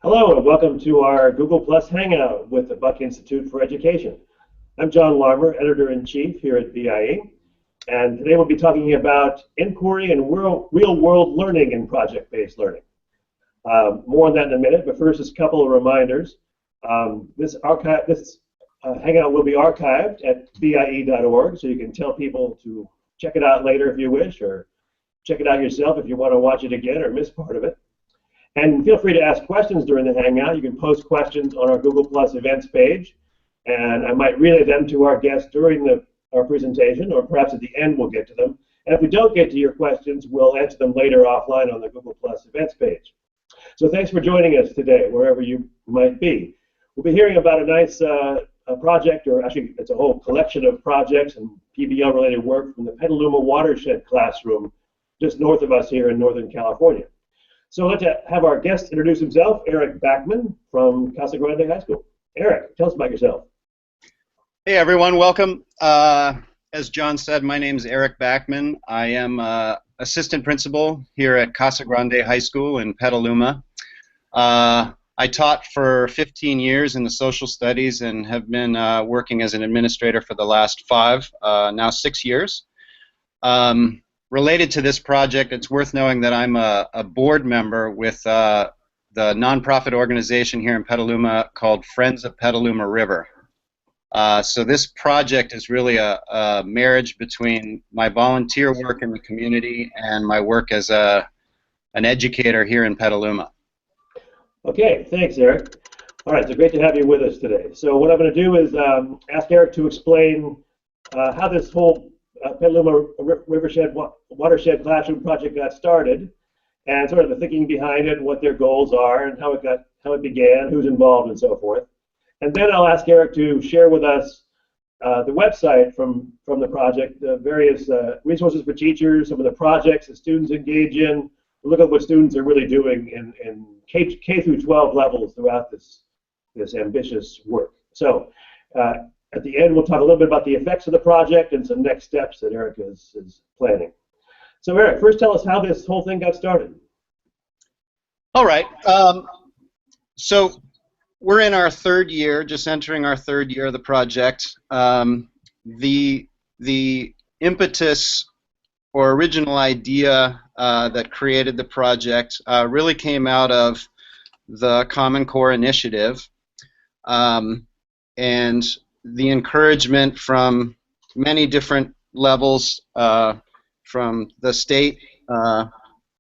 Hello and welcome to our Google Plus Hangout with the Buck Institute for Education. I'm John Larmer, Editor-in-Chief here at BIE, and today we'll be talking about inquiry and real-world learning and project-based learning. More on that in a minute, but first just a couple of reminders. This Hangout will be archived at BIE.org, so you can tell people to check it out later if you wish, or check it out yourself if you want to watch it again or miss part of it. And feel free to ask questions during the Hangout. You can post questions on our Google Plus events page, and I might relay them to our guests during our presentation, or perhaps at the end we'll get to them. And if we don't get to your questions, we'll answer them later offline on the Google Plus events page. So thanks for joining us today, wherever you might be. We'll be hearing about a nice project, or actually it's a whole collection of projects and PBL-related work from the Petaluma Watershed classroom just north of us here in Northern California. So let's have our guest introduce himself, Eric Backman from Casa Grande High School. Eric, tell us about yourself. Hey everyone, welcome. As John said, my name is Eric Backman. I am assistant principal here at Casa Grande High School in Petaluma. I taught for 15 years in the social studies and have been working as an administrator for the last now 6 years. Related to this project, it's worth knowing that I'm a board member with the nonprofit organization here in Petaluma called Friends of Petaluma River. So this project is really a marriage between my volunteer work in the community and my work as an educator here in Petaluma. Okay, thanks, Eric. All right, so great to have you with us today. So what I'm going to do is ask Eric to explain how this whole Petaluma Watershed Classroom project got started, and sort of the thinking behind it, what their goals are, and how it began, who's involved, and so forth. And then I'll ask Eric to share with us the website from the project, the various resources for teachers, some of the projects that students engage in, look at what students are really doing in K through 12 levels throughout this ambitious work. So. At the end, we'll talk a little bit about the effects of the project and some next steps that Eric is planning. So Eric, first tell us how this whole thing got started. All right. So we're in our third year, just entering our third year of the project. The impetus or original idea that created the project really came out of the Common Core initiative. And the encouragement from many different levels, from the state,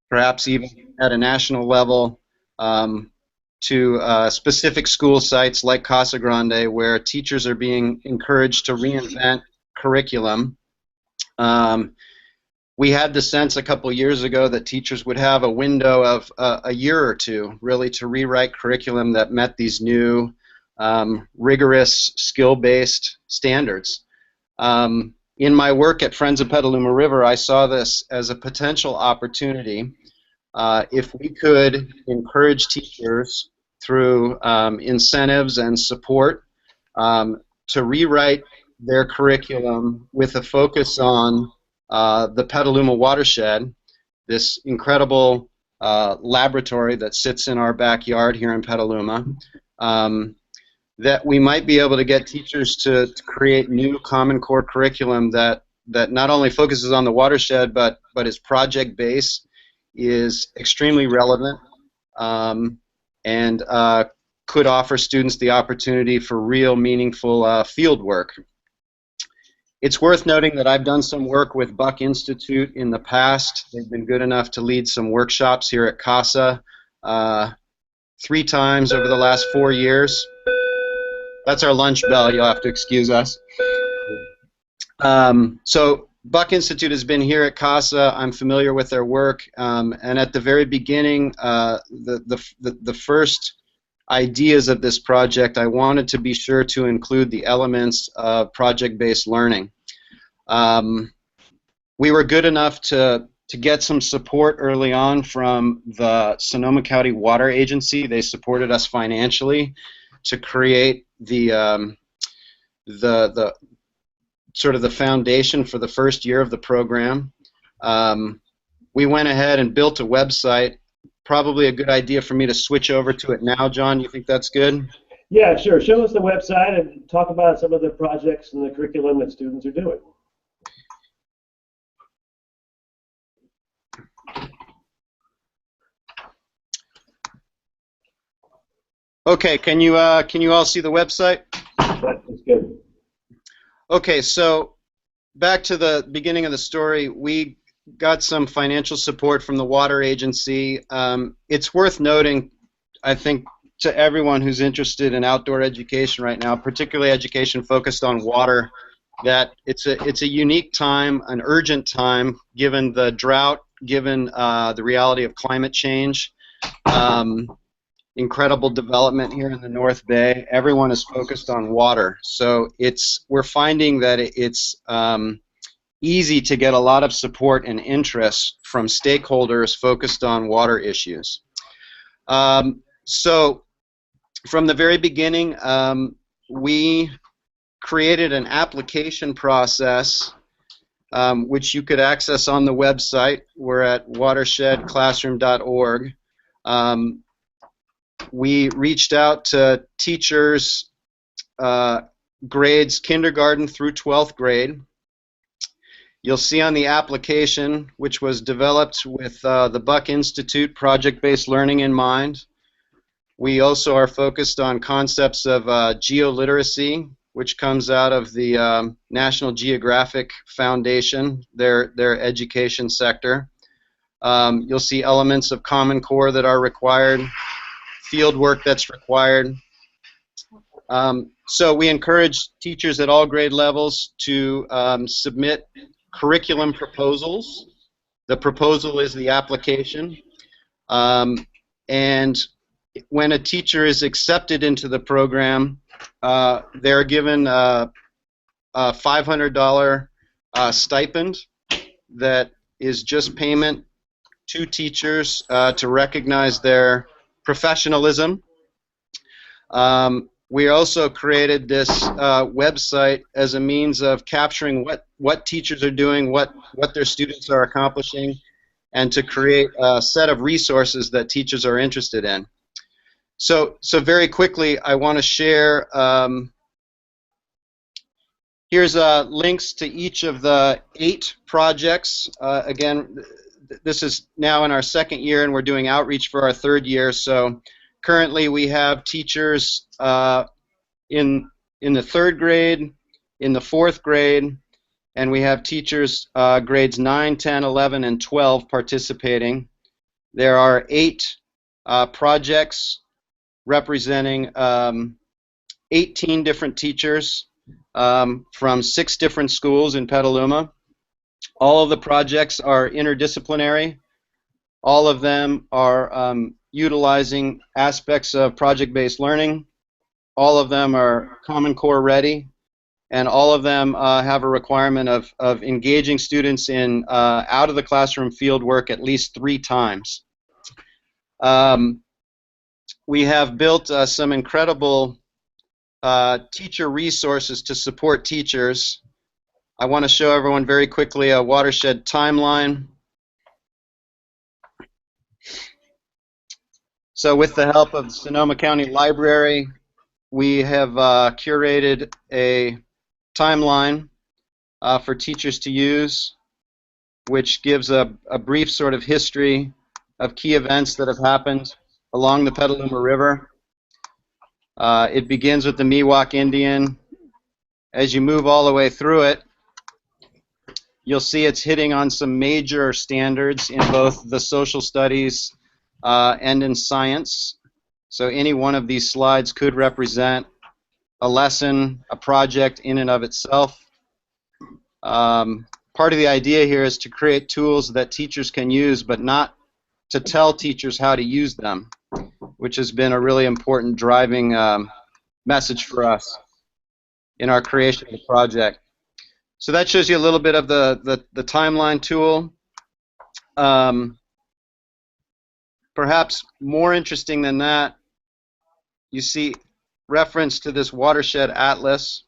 perhaps even at a national level, to specific school sites like Casa Grande, where teachers are being encouraged to reinvent curriculum. We had the sense a couple years ago that teachers would have a window of a year or two, really, to rewrite curriculum that met these new rigorous, skill-based standards. In my work at Friends of Petaluma River, I saw this as a potential opportunity if we could encourage teachers through incentives and support to rewrite their curriculum with a focus on the Petaluma Watershed, this incredible laboratory that sits in our backyard here in Petaluma. That we might be able to get teachers to create new Common Core curriculum that not only focuses on the watershed, but is project-based, is extremely relevant, and could offer students the opportunity for real, meaningful field work. It's worth noting that I've done some work with Buck Institute in the past. They've been good enough to lead some workshops here at CASA 3 times over the last 4 years. That's our lunch bell. You'll have to excuse us. So Buck Institute has been here at CASA. I'm familiar with their work, and at the very beginning, the first ideas of this project, I wanted to be sure to include the elements of project-based learning. We were good enough to get some support early on from the Sonoma County Water Agency. They supported us financially to create the sort of the foundation for the first year of the program. We went ahead and built a website probably a good idea for me to switch over to it now, John. You think that's good? Yeah, sure. Show us the website and talk about some of the projects and the curriculum that students are doing. Okay, can you all see the website? That's good. Okay, so back to the beginning of the story, we got some financial support from the Water Agency. It's worth noting, I think, to everyone who's interested in outdoor education right now, particularly education focused on water, that it's a unique time, an urgent time, given the drought, given the reality of climate change. Incredible development here in the North Bay. Everyone is focused on water, so we're finding that it's easy to get a lot of support and interest from stakeholders focused on water issues. So from the very beginning, we created an application process which you could access on the website. We're at watershedclassroom.org. We reached out to teachers grades kindergarten through 12th grade. You'll see on the application, which was developed with the Buck Institute project-based learning in mind. We also are focused on concepts of geoliteracy, which comes out of the National Geographic Foundation, their education sector. You'll see elements of Common Core that are required, field work that's required. So we encourage teachers at all grade levels to submit curriculum proposals. The proposal is the application. And when a teacher is accepted into the program, they're given a $500 stipend that is just payment to teachers to recognize their professionalism. We also created this website as a means of capturing what teachers are doing, what their students are accomplishing, and to create a set of resources that teachers are interested in. So very quickly, I want to share, here's links to each of the 8 projects. Again, this is now in our 2nd year, and we're doing outreach for our 3rd year. So currently we have teachers in the 3rd grade, in the 4th grade, and we have teachers grades 9, 10, 11, and 12 participating. There are 8 projects representing 18 different teachers from 6 different schools in Petaluma. All of the projects are interdisciplinary. All of them are utilizing aspects of project-based learning. All of them are Common Core ready, and all of them have a requirement of engaging students in out of the classroom field work at least 3 times. We have built some incredible teacher resources to support teachers. I want to show everyone very quickly a Watershed timeline. So with the help of the Sonoma County Library, we have curated a timeline for teachers to use, which gives a brief sort of history of key events that have happened along the Petaluma River. It begins with the Miwok Indian. As you move all the way through it, you'll see it's hitting on some major standards in both the social studies and in science. So any one of these slides could represent a lesson, a project in and of itself. Part of the idea here is to create tools that teachers can use, but not to tell teachers how to use them, which has been a really important driving message for us in our creation of the project. So that shows you a little bit of the timeline tool. Perhaps more interesting than that, you see reference to this Watershed Atlas,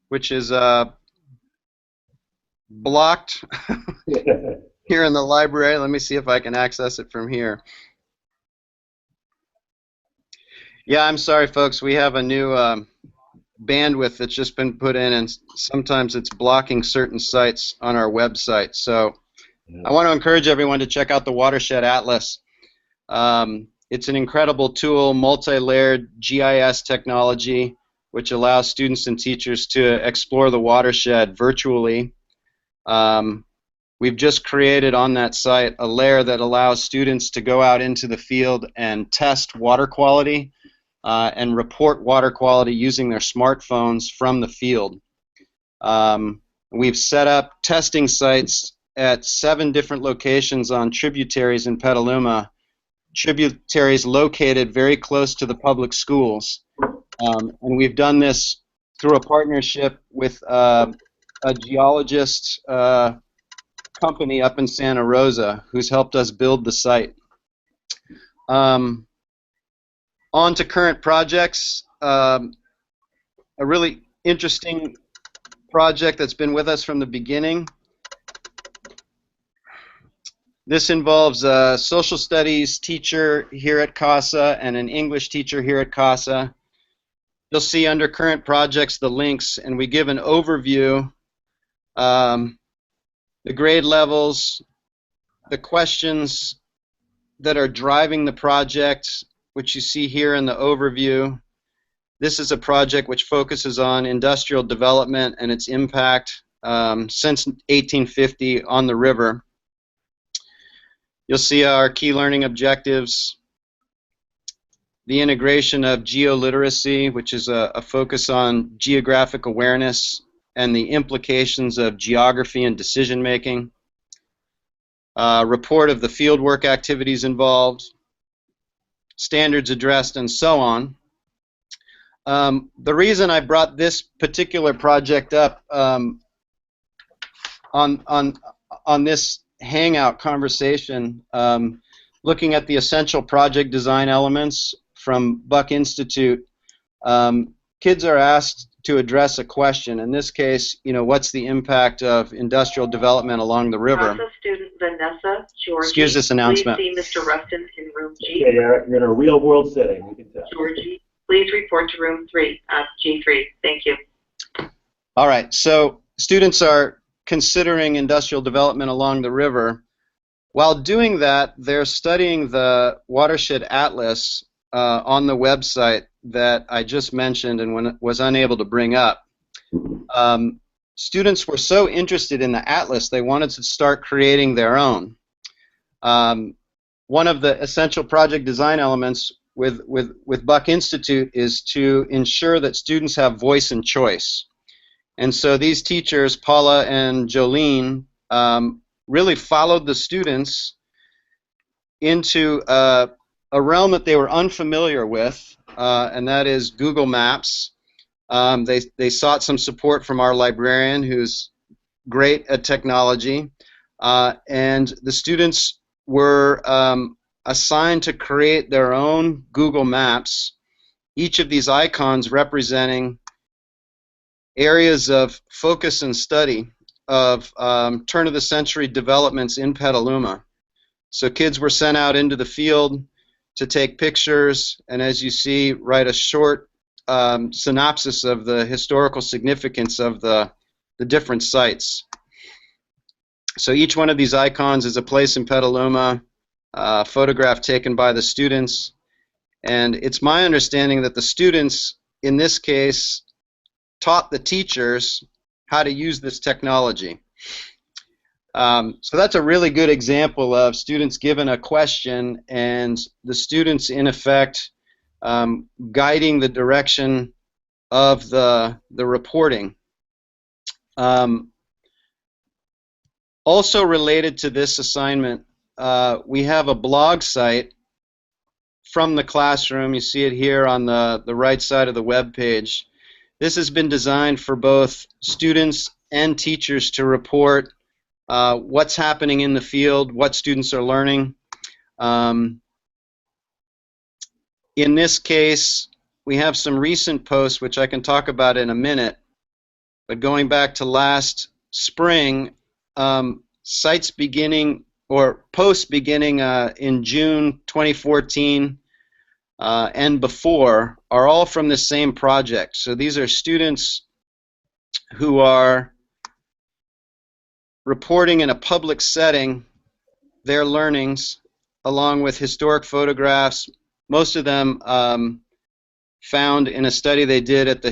which is blocked here in the library. Let me see if I can access it from here. Yeah, I'm sorry, folks. We have a new bandwidth that's just been put in, and sometimes it's blocking certain sites on our website. So I want to encourage everyone to check out the Watershed Atlas. It's an incredible tool, multi-layered GIS technology, which allows students and teachers to explore the watershed virtually. We've just created on that site a layer that allows students to go out into the field and test water quality and report water quality using their smartphones from the field. We've set up testing sites at 7 different locations on tributaries in Petaluma, tributaries located very close to the public schools. And we've done this through a partnership with a geologist company up in Santa Rosa who's helped us build the site. On to current projects. A really interesting project that's been with us from the beginning. This involves a social studies teacher here at CASA and an English teacher here at CASA. You'll see under current projects the links, and we give an overview, the grade levels, the questions that are driving the project, which you see here in the overview. This is a project which focuses on industrial development and its impact since 1850 on the river. You'll see our key learning objectives, the integration of geoliteracy, which is a focus on geographic awareness and the implications of geography and decision making, report of the fieldwork activities involved, standards addressed, and so on. The reason I brought this particular project up on this hangout conversation, looking at the essential project design elements from Buck Institute, kids are asked to address a question. In this case, what's the impact of industrial development along the river? CASA student Vanessa Georgie. Excuse this announcement. Please see Mr. Rustin in room G. Okay, Eric, you're in a real-world setting. You can tell. Georgie, please report to room 3, G3. Thank you. All right, so students are considering industrial development along the river. While doing that, they're studying the Watershed Atlas on the website that I just mentioned and was unable to bring up. Students were so interested in the atlas, they wanted to start creating their own. One of the essential project design elements with Buck Institute is to ensure that students have voice and choice. And so these teachers, Paula and Jolene, really followed the students into a realm that they were unfamiliar with, and that is Google Maps. They sought some support from our librarian, who's great at technology, and the students were assigned to create their own Google Maps, each of these icons representing areas of focus and study of turn-of-the-century developments in Petaluma. So kids were sent out into the field to take pictures, and as you see, write a short synopsis of the historical significance of the different sites. So each one of these icons is a place in Petaluma, a photograph taken by the students, and it's my understanding that the students, in this case, taught the teachers how to use this technology. So that's a really good example of students given a question and the students, in effect, guiding the direction of the reporting. Also related to this assignment, we have a blog site from the classroom. You see it here on the right side of the web page. This has been designed for both students and teachers to report what's happening in the field, what students are learning. In this case, we have some recent posts, which I can talk about in a minute, but going back to last spring, sites beginning or posts beginning in June 2014 and before are all from the same project. So these are students who are reporting in a public setting their learnings along with historic photographs, most of them found in a study they did at the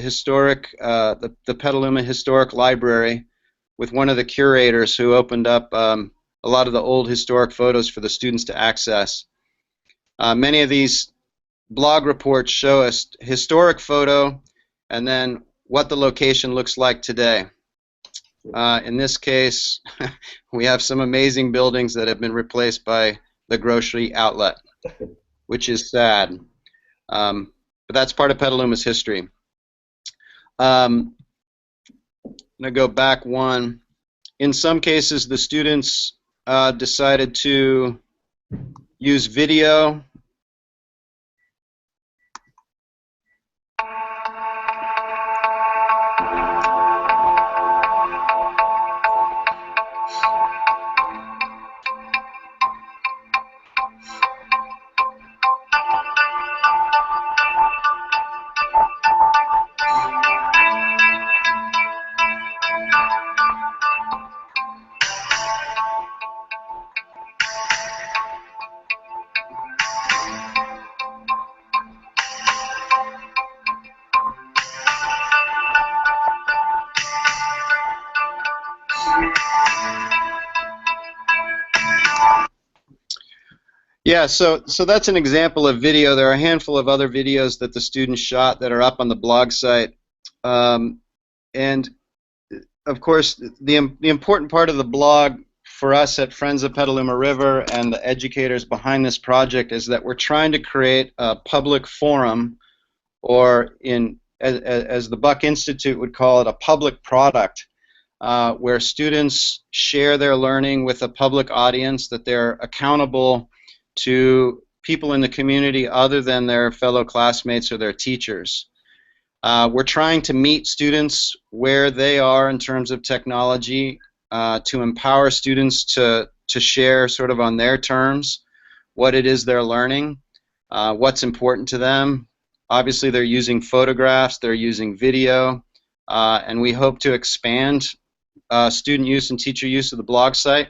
the Petaluma Historic Library with one of the curators who opened up a lot of the old historic photos for the students to access. Many of these blog reports show a historic photo and then what the location looks like today. In this case, we have some amazing buildings that have been replaced by the grocery outlet, which is sad. But that's part of Petaluma's history. I'm going to go back one. In some cases, the students decided to use video. Yeah, so that's an example of video. There are a handful of other videos that the students shot that are up on the blog site. And of course, the important part of the blog for us at Friends of Petaluma River and the educators behind this project is that we're trying to create a public forum, or as the Buck Institute would call it, a public product, where students share their learning with a public audience, that they're accountable to people in the community other than their fellow classmates or their teachers. We're trying to meet students where they are in terms of technology, to empower students to share sort of on their terms what it is they're learning, what's important to them. Obviously, they're using photographs, they're using video, and we hope to expand student use and teacher use of the blog site.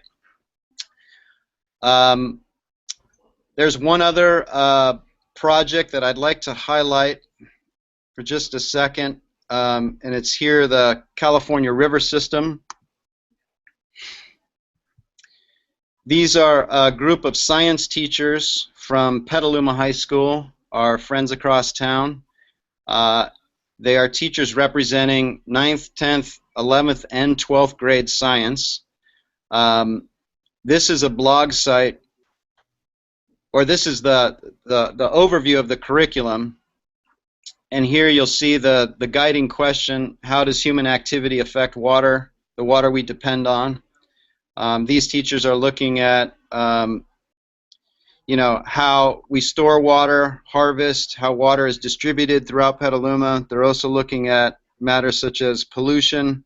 There's one other project that I'd like to highlight for just a second, and it's here, the California River System. These are a group of science teachers from Petaluma High School, our friends across town. They are teachers representing 9th, 10th, 11th, and 12th grade science. This is a blog site, or this is the overview of the curriculum, and here you'll see the guiding question: how does human activity affect water, the water we depend on? These teachers are looking at you know, how we store water, harvest, how water is distributed throughout Petaluma. They're also looking at matters such as pollution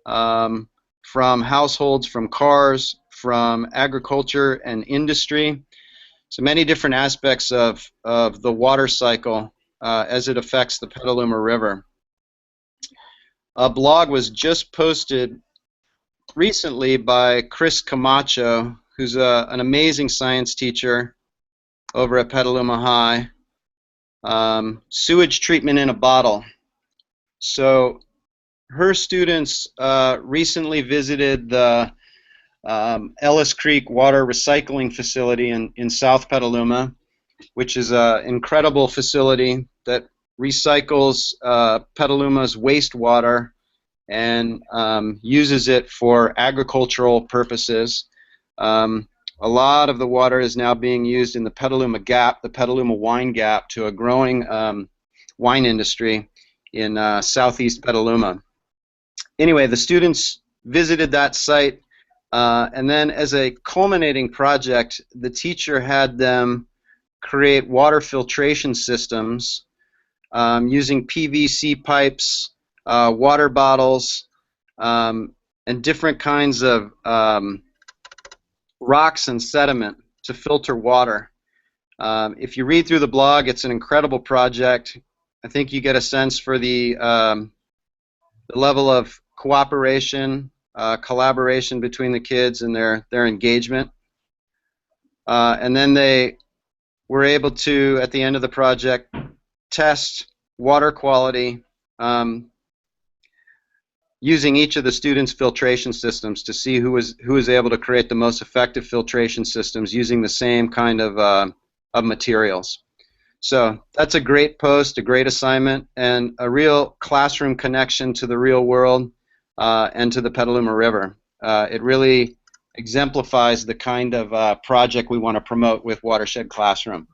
from households, from cars, from agriculture and industry. So many different aspects of the water cycle as it affects the Petaluma River. A blog was just posted recently by Chris Camacho, who's an amazing science teacher over at Petaluma High. Sewage treatment in a bottle. So her students recently visited the Ellis Creek Water Recycling Facility in South Petaluma, which is an incredible facility that recycles Petaluma's wastewater and uses it for agricultural purposes. A lot of the water is now being used in the Petaluma Gap, the Petaluma Wine Gap, to a growing wine industry in southeast Petaluma. Anyway, the students visited that site, and then as a culminating project, the teacher had them create water filtration systems using PVC pipes, water bottles, and different kinds of rocks and sediment to filter water. If you read through the blog, it's an incredible project. I think you get a sense for the level of cooperation, collaboration between the kids and their engagement. And then they were able to, at the end of the project, test water quality using each of the students' filtration systems to see who was able to create the most effective filtration systems using the same kind of materials. So that's a great post, a great assignment, and a real classroom connection to the real world and to the Petaluma River. It really exemplifies the kind of project we want to promote with Watershed Classroom.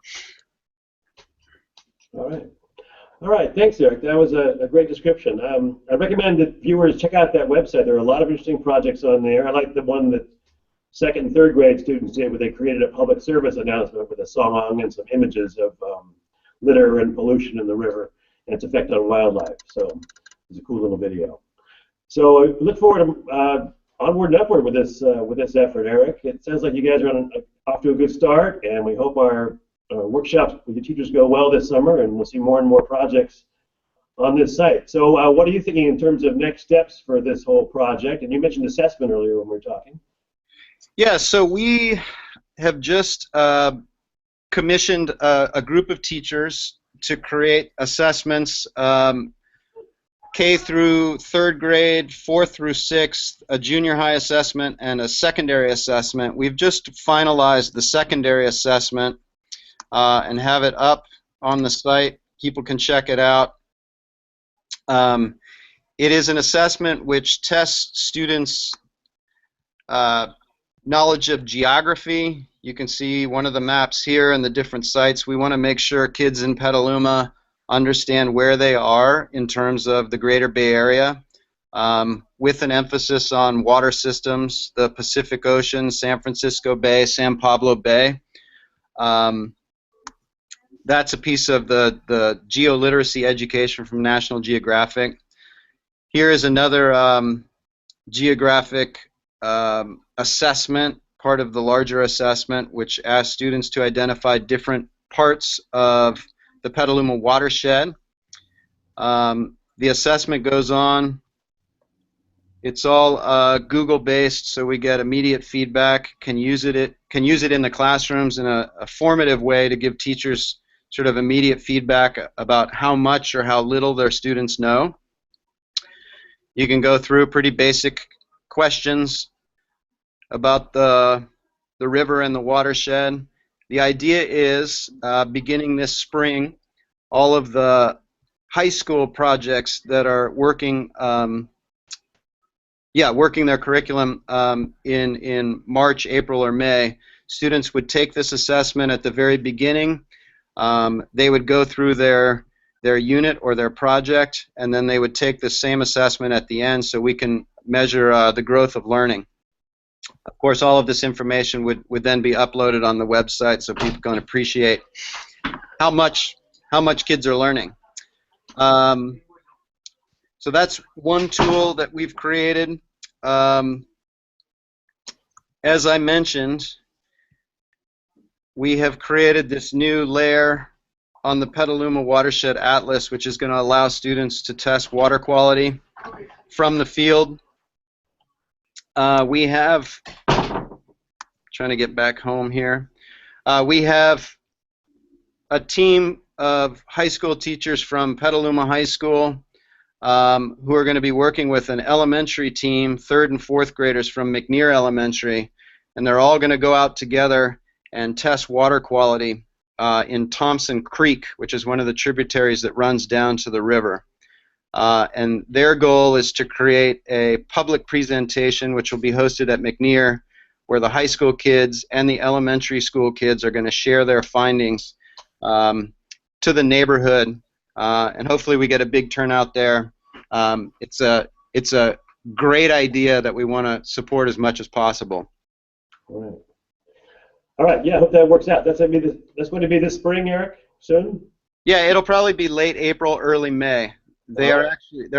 All right, thanks, Eric. That was a great description. I recommend that viewers check out that website. There are a lot of interesting projects on there. I like the one that second and third grade students did, where they created a public service announcement with a song and some images of litter and pollution in the river and its effect on wildlife. So it's a cool little video. So I look forward to onward and upward with this effort, Eric. It sounds like you guys are off to a good start, and we hope our workshops with the teachers go well this summer, and we'll see more and more projects on this site. So what are you thinking in terms of next steps for this whole project? And you mentioned assessment earlier when we were talking. Yeah, so we have just commissioned a group of teachers to create assessments K through third grade, fourth through sixth, a junior high assessment, and a secondary assessment. We've just finalized the secondary assessment and have it up on the site. People can check it out. It is an assessment which tests students' knowledge of geography. You can see one of the maps here and the different sites. We want to make sure kids in Petaluma understand where they are in terms of the greater Bay Area, with an emphasis on water systems, the Pacific Ocean, San Francisco Bay, San Pablo Bay. That's a piece of the geoliteracy education from National Geographic. Here is another geographic assessment, part of the larger assessment, which asks students to identify different parts of the Petaluma watershed. The assessment goes on. It's all Google-based, so we get immediate feedback. Can use it in the classrooms in a formative way to give teachers sort of immediate feedback about how much or how little their students know. You can go through pretty basic questions about the river and the watershed. The idea is, beginning this spring, all of the high school projects that are working their curriculum in March, April, or May, students would take this assessment at the very beginning. They would go through their unit or their project, and then they would take the same assessment at the end so we can measure the growth of learning. Of course, all of this information would then be uploaded on the website so people can appreciate how much kids are learning. So that's one tool that we've created. As I mentioned, we have created this new layer on the Petaluma Watershed Atlas, which is going to allow students to test water quality from the field. We have, trying to get back home here, we have a team of high school teachers from Petaluma High School who are going to be working with an elementary team, third and fourth graders from McNear Elementary, and they're all going to go out together and test water quality in Thompson Creek, which is one of the tributaries that runs down to the river. And their goal is to create a public presentation which will be hosted at McNear, where the high school kids and the elementary school kids are going to share their findings to the neighborhood, and hopefully we get a big turnout there. It's a great idea that we want to support as much as possible. All right. Yeah, I hope that works out. That's going to be this spring, Eric, soon? Yeah, it'll probably be late April, early May. They're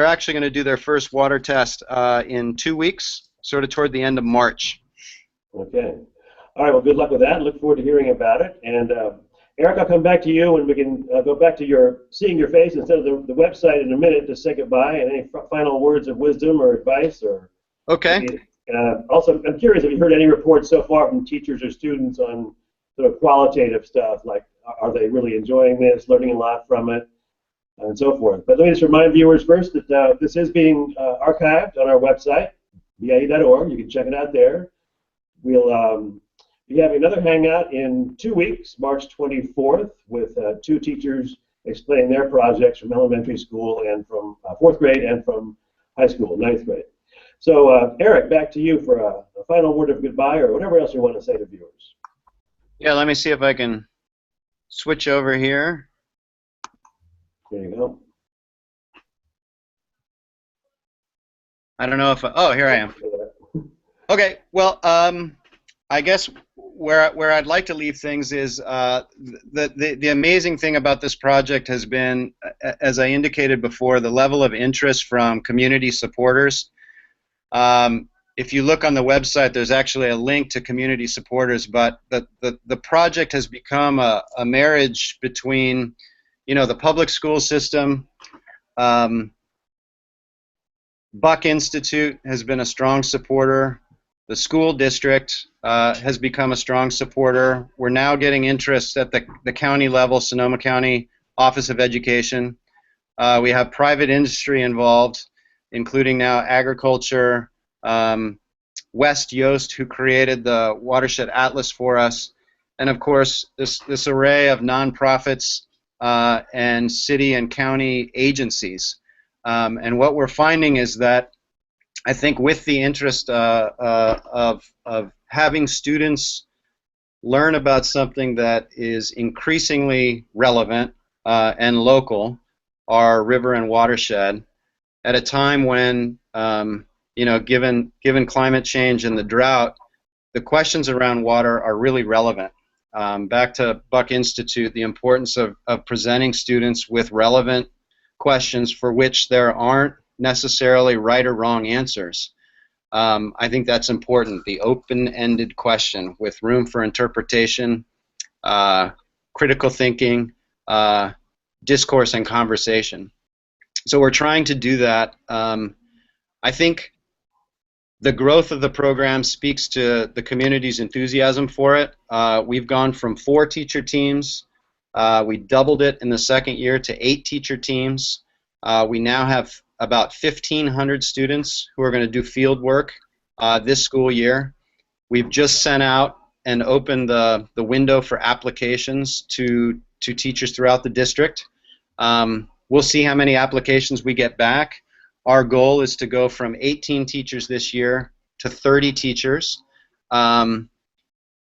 actually going to do their first water test in 2 weeks, sort of toward the end of March. Okay. All right, well, good luck with that. Look forward to hearing about it. And Eric, I'll come back to you when we can go back to seeing your face instead of the website in a minute to say goodbye and any final words of wisdom or advice or Okay. maybe, also, I'm curious, have you heard any reports so far from teachers or students on sort of qualitative stuff, like are they really enjoying this, learning a lot from it, and so forth. But let me just remind viewers first that this is being archived on our website, bie.org. You can check it out there. We'll be having another hangout in 2 weeks, March 24th, with 2 teachers explaining their projects from elementary school and from 4th grade and from high school, 9th grade. So, Eric, back to you for a final word of goodbye or whatever else you want to say to viewers. Yeah, let me see if I can switch over here. There you go. I don't know if oh, here I am. Okay, well, I guess where I'd like to leave things is the amazing thing about this project has been, as I indicated before, the level of interest from community supporters. If you look on the website, there's actually a link to community supporters, but the project has become a marriage between, the public school system. Buck Institute has been a strong supporter. The school district has become a strong supporter. We're now getting interest at the county level, Sonoma County Office of Education. We have private industry involved, including now agriculture, West Yost, who created the Watershed Atlas for us, and of course this array of nonprofits and city and county agencies. And what we're finding is that I think with the interest of having students learn about something that is increasingly relevant and local, our river and watershed, at a time when given climate change and the drought, the questions around water are really relevant. Back to Buck Institute, the importance of presenting students with relevant questions for which there aren't necessarily right or wrong answers. I think that's important, the open-ended question with room for interpretation, critical thinking, discourse, and conversation. So we're trying to do that. I think the growth of the program speaks to the community's enthusiasm for it. We've gone from 4 teacher teams. We doubled it in the second year to 8 teacher teams. We now have about 1,500 students who are going to do field work this school year. We've just sent out and opened the window for applications to teachers throughout the district. We'll see how many applications we get back. Our goal is to go from 18 teachers this year to 30 teachers.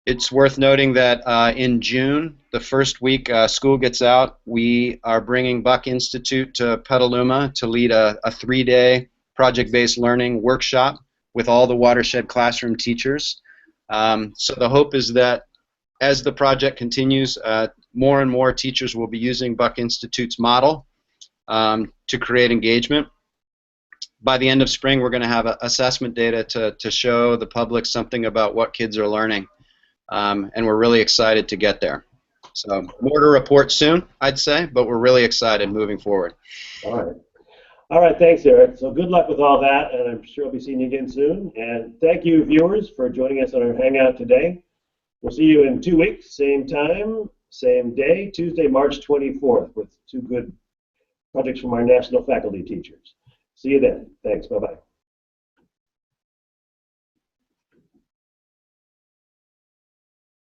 It's worth noting that in June, the first week school gets out, we are bringing Buck Institute to Petaluma to lead a 3-day project-based learning workshop with all the Watershed classroom teachers. So the hope is that as the project continues, more and more teachers will be using Buck Institute's model to create engagement. By the end of spring, we're going to have assessment data to show the public something about what kids are learning. And we're really excited to get there. So more to report soon, I'd say, but we're really excited moving forward. All right. All right, thanks, Eric. So good luck with all that, and I'm sure I'll be seeing you again soon. And thank you, viewers, for joining us on our Hangout today. We'll see you in 2 weeks, same time, same day, Tuesday, March 24th, with 2 good projects from our national faculty teachers. See you then. Thanks. Bye-bye.